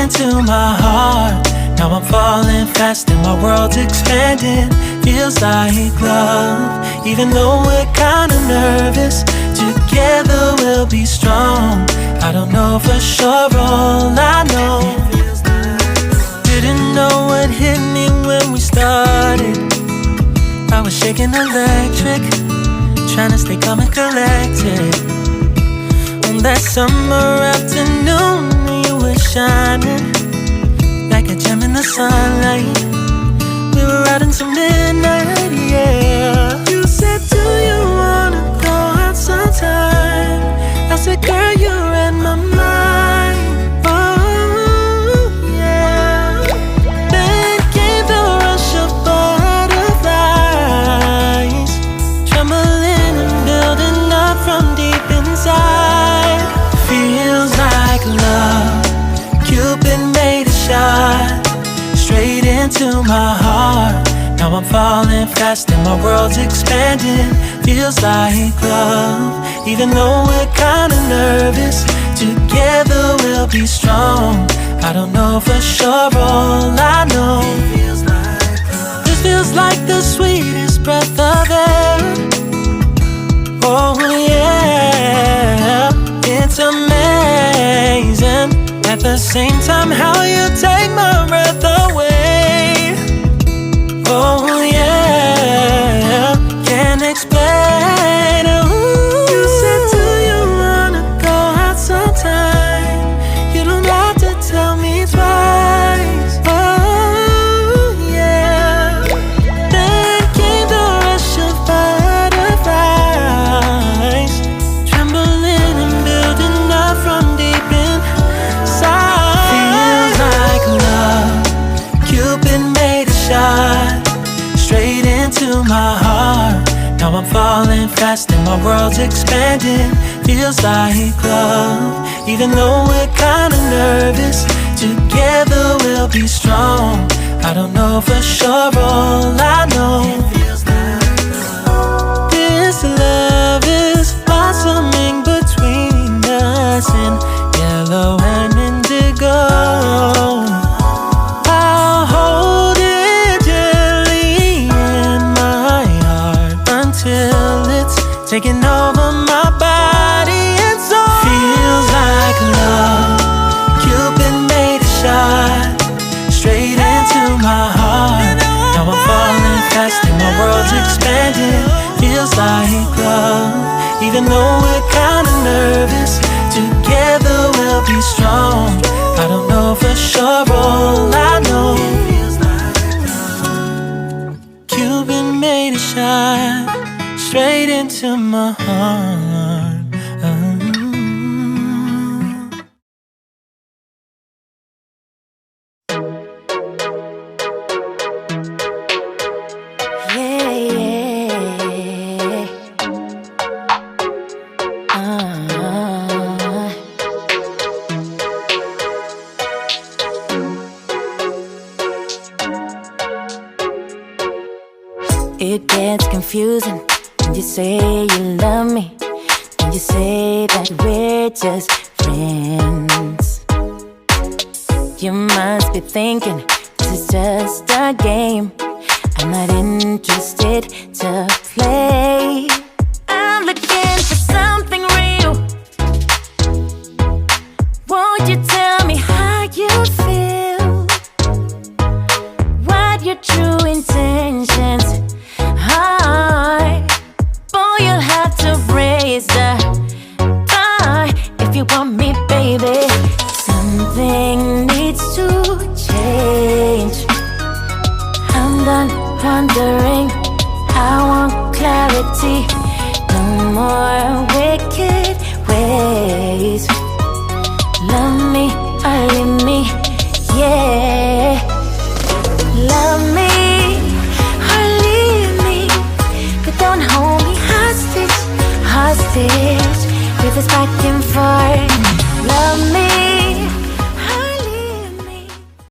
into my heart. Now I'm falling fast and my world's expanding. Feels like love, even though we're kinda nervous. Together we'll be strong. I don't know for sure, all I know. Didn't know what hit me when we started. I was shaking electric, trying to stay calm and collected. On that summer afternoon, you were shining like a gem in the sunlight. We were out until midnight, yeah. You said, do you wanna go out sometime? I said, girl, you read my mind. Oh, yeah. Then came the rush of butterflies, trembling and building up from deep inside. Feels like love. Cupid made a shot straight into my heart. Now I'm falling fast and my world's expanding. Feels like love, even though we're kinda nervous. Together we'll be strong. I don't know for sure, all I know. This feels like the sweetest breath of air. Oh yeah, it's amazing. At the same time, how you take my breath away. Oh yeah, can't explain. Ooh. You said, do you wanna go out sometime? You don't have to tell me twice. Oh yeah. Then came the rush of butterflies, trembling and building up from deep inside. Feels like love. Cupid made a shot straight into my heart. Now I'm falling fast and my world's expanding. Feels like love, even though we're kinda nervous. Together we'll be strong. I don't know for sure, all I know. This love is blossoming between us in yellow and indigo. I'll hold it gently in my heart until it's taking over my body and soul. Feels like love. Cupid made a shot straight into my heart. Now I'm falling fast and my world's expanding. Feels like love, even though we're kinda nervous. Together we'll be strong. I don't know for sure, all I know. Cupid made a shot straight into my heart. It gets confusing when you say you love me, when you say that we're just friends. You must be thinking this is just a game. I'm not interested to play. I'm looking for something real. Won't you tell me how you feel? What your true intentions are? Boy, you'll have to raise the bar if you want me, baby. Something needs to change. I'm done wondering